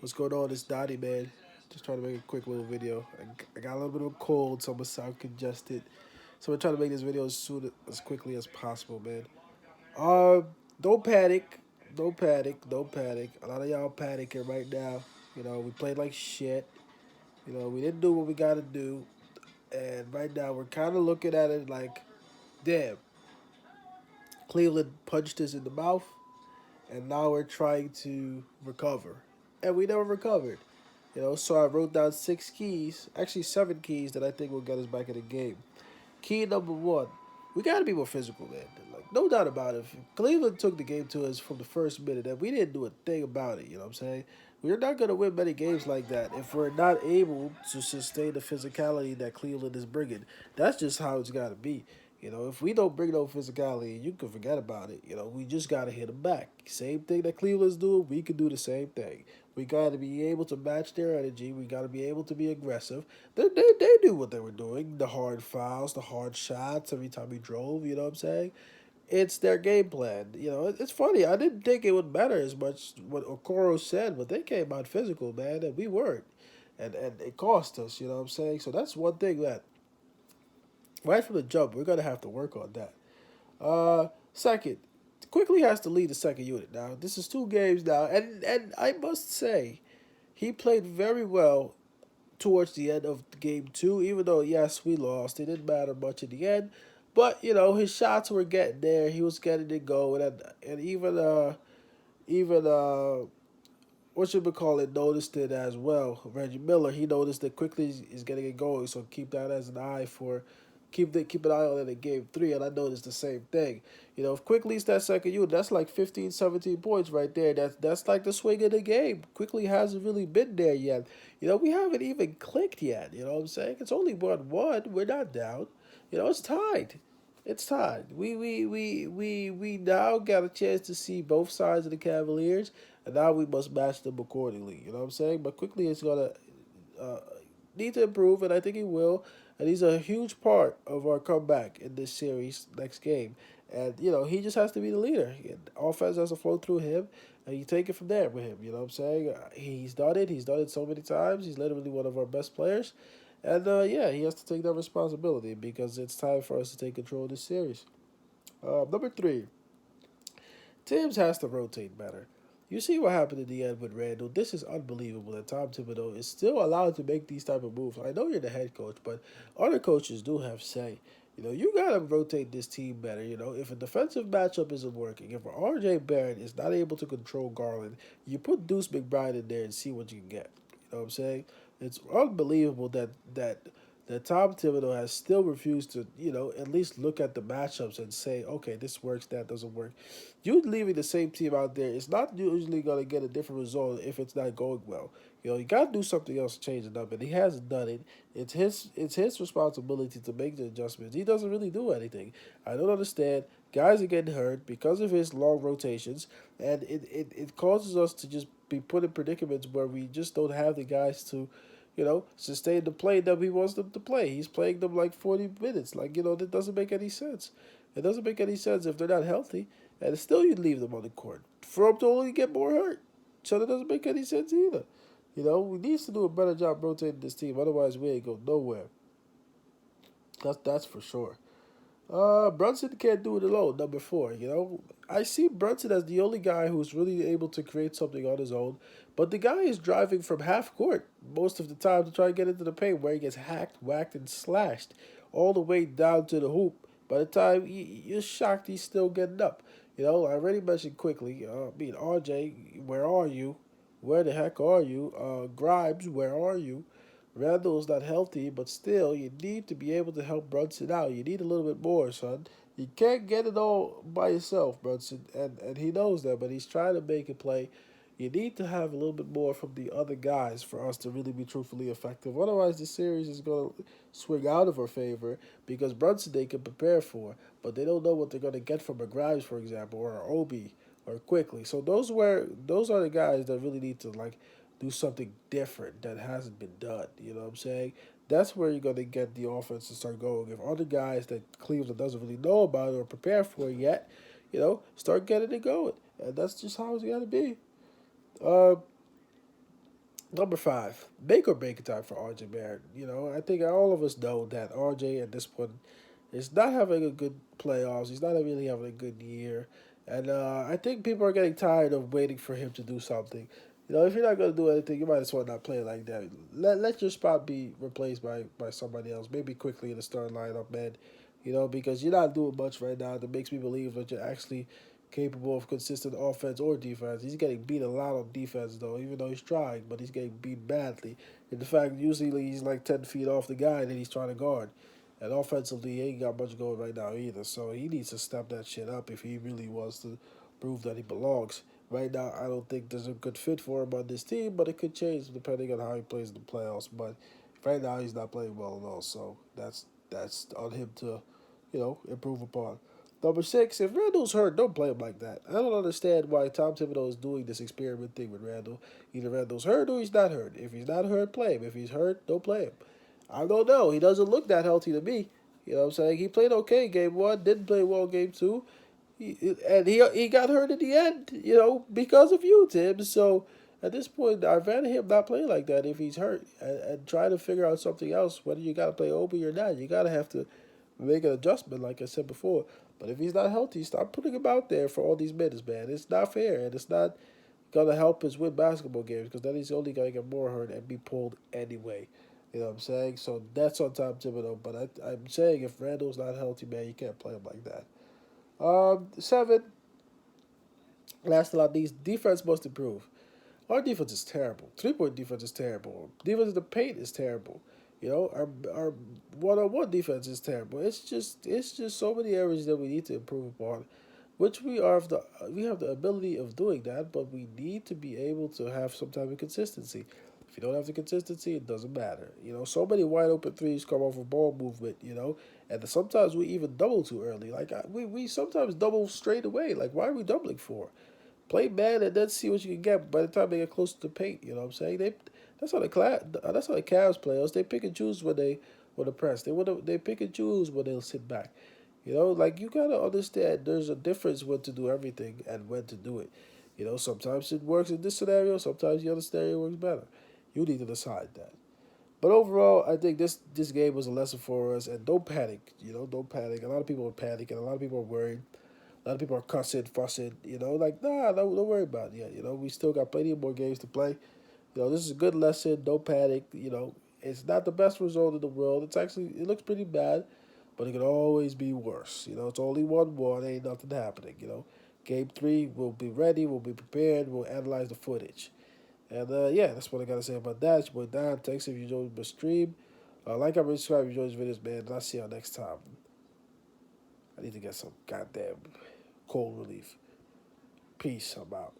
What's going on? It's Donnie, man. Just trying to make a quick little video. I got a little bit of a cold, so I'm gonna sound congested. So I'm trying to make this video as quickly as possible, man. Don't panic. Don't panic. Don't panic. A lot of y'all panicking right now. We played like shit. We didn't do what we gotta do. And right now we're kind of looking at it like, damn, Cleveland punched us in the mouth, and now we're trying to recover. And we never recovered. So I wrote down 6 keys, actually 7 keys that I think will get us back in the game. Key number one, we got to be more physical, man. Like, no doubt about it. Cleveland took the game to us from the first minute, and we didn't do a thing about it. You know what I'm saying? We're not going to win many games like that if we're not able to sustain the physicality that Cleveland is bringing. That's just how it's got to be. If we don't bring no physicality, you can forget about it. We just got to hit them back. Same thing that Cleveland's doing, we can do the same thing. We got to be able to match their energy. We got to be able to be aggressive. They knew what they were doing. The hard fouls, the hard shots every time we drove, you know what I'm saying? It's their game plan. It's funny. I didn't think it would matter as much what Okoro said, but they came out physical, man, and we weren't. And it cost us, you know what I'm saying? So that's one thing that, right from the jump, we're going to have to work on that. Second, quickly has to lead the second unit now. This is 2 games now, and I must say, he played very well towards the end of game two, even though, yes, we lost. It didn't matter much in the end. But, his shots were getting there. He was getting it going. And even what should we call it, noticed it as well. Reggie Miller, he noticed that quickly is getting it going. So keep that as an eye for, keep an eye on it in game three. And I noticed the same thing. If quickly's that second unit, that's like 15, 17 points right there. That's like the swing of the game. Quickly hasn't really been there yet. We haven't even clicked yet. You know what I'm saying? It's only 1-1. We're not down. It's tied. It's tied. We now got a chance to see both sides of the Cavaliers, and now we must match them accordingly. You know what I'm saying? But quickly, it's gonna uh, need to improve, and I think he will. And he's a huge part of our comeback in this series next game. And he just has to be the leader. Offense has to flow through him, and you take it from there with him. You know what I'm saying? He's done it. He's done it so many times. He's literally one of our best players. And yeah, he has to take that responsibility because it's time for us to take control of this series. Number three, Tibbs has to rotate better. You see what happened in the end with Randall. This is unbelievable that Tom Thibodeau is still allowed to make these type of moves. I know you're the head coach, but other coaches do have say. You gotta rotate this team better. If a defensive matchup isn't working, if RJ Barrett is not able to control Garland, you put Deuce McBride in there and see what you can get. You know what I'm saying? It's unbelievable that Tom Thibodeau has still refused to, at least look at the matchups and say, okay, this works, that doesn't work. You leaving the same team out there, it's not usually going to get a different result if it's not going well. You got to do something else to change it up, and he hasn't done it. It's his responsibility to make the adjustments. He doesn't really do anything. I don't understand. Guys are getting hurt because of his long rotations, and it causes us to just be put in predicaments where we just don't have the guys to sustain the play that he wants them to play. He's playing them like 40 minutes. Like, that doesn't make any sense. It doesn't make any sense if they're not healthy. And still you'd leave them on the court for them to only get more hurt. So that doesn't make any sense either. We need to do a better job rotating this team. Otherwise, we ain't go nowhere. That's for sure. Brunson can't do it alone. Number four, I see Brunson as the only guy who's really able to create something on his own, but the guy is driving from half court most of the time to try to get into the paint, where he gets hacked, whacked, and slashed all the way down to the hoop. By the time you're shocked, he's still getting up. I already mentioned quickly. RJ, where are you? Where the heck are you? Grimes, where are you? Randall's not healthy, but still, you need to be able to help Brunson out. You need a little bit more, son. You can't get it all by yourself, Brunson, and he knows that, but he's trying to make it play. You need to have a little bit more from the other guys for us to really be truthfully effective. Otherwise, the series is going to swing out of our favor because Brunson they can prepare for, but they don't know what they're going to get from a Grimes, for example, or an Obi, or quickly. So those are the guys that really need to do something different that hasn't been done. You know what I'm saying? That's where you're going to get the offense to start going. If other guys that Cleveland doesn't really know about or prepare for yet, start getting it going. And that's just how it's got to be. Uh, Number five, make or break time for RJ Barrett. I think all of us know that RJ at this point is not having a good playoffs. He's not really having a good year, and I think people are getting tired of waiting for him to do something. If you're not gonna do anything, you might as well not play like that. Let your spot be replaced by somebody else, maybe quickly in the starting lineup, man. Because you're not doing much right now that makes me believe that you're actually capable of consistent offense or defense. He's getting beat a lot on defense though, even though he's trying, but he's getting beat badly. And the fact usually he's like 10 feet off the guy that he's trying to guard. And offensively, he ain't got much going right now either. So he needs to step that shit up if he really wants to prove that he belongs. Right now, I don't think there's a good fit for him on this team, but it could change depending on how he plays in the playoffs. But right now, he's not playing well at all. So that's on him to, improve upon. Number six, if Randall's hurt, don't play him like that. I don't understand why Tom Thibodeau is doing this experiment thing with Randall. Either Randall's hurt or he's not hurt. If he's not hurt, play him. If he's hurt, don't play him. I don't know. He doesn't look that healthy to me. You know what I'm saying? He played okay game one, didn't play well game two. And he got hurt at the end, because of you, Tim. So at this point, I'd rather him not play like that if he's hurt and try to figure out something else, whether you got to play Obi or not. You got to have to make an adjustment, like I said before. But if he's not healthy, stop putting him out there for all these minutes, man. It's not fair, and it's not going to help us win basketball games because then he's only going to get more hurt and be pulled anyway. You know what I'm saying? So that's on Tom Thibodeau. But I'm saying if Randall's not healthy, man, you can't play him like that. Seven, last but not least, defense must improve. Our defense is terrible. 3-point defense is terrible. Defense in the paint is terrible. Our 1-on-1 defense is terrible. It's just so many areas that we need to improve upon, which we have the ability of doing that, but we need to be able to have some type of consistency. If you don't have the consistency, it doesn't matter. So many wide open threes come off of ball movement. And sometimes we even double too early. Like we sometimes double straight away. Like why are we doubling for? Play man and then see what you can get. By the time they get close to the paint, you know what I'm saying? That's how the Cavs play us. They pick and choose when they press. They pick and choose when they'll sit back. Like you gotta understand. There's a difference when to do everything and when to do it. Sometimes it works in this scenario. Sometimes the other scenario works better. You need to decide that. But overall, I think this game was a lesson for us. And don't panic. Don't panic. A lot of people are panicking. A lot of people are worried. A lot of people are cussing, fussing. Like nah, don't worry about it. Yeah, we still got plenty of more games to play. This is a good lesson. Don't panic. It's not the best result in the world. It looks pretty bad, but it could always be worse. It's only 1-1. Ain't nothing happening. Game three, we'll be ready. We'll be prepared. We'll analyze the footage. And yeah, that's what I gotta say about that. It's your boy Don. Thanks if you enjoyed my stream. Like and subscribe if you enjoyed this videos, man. And I'll see y'all next time. I need to get some goddamn cold relief. Peace. I'm out.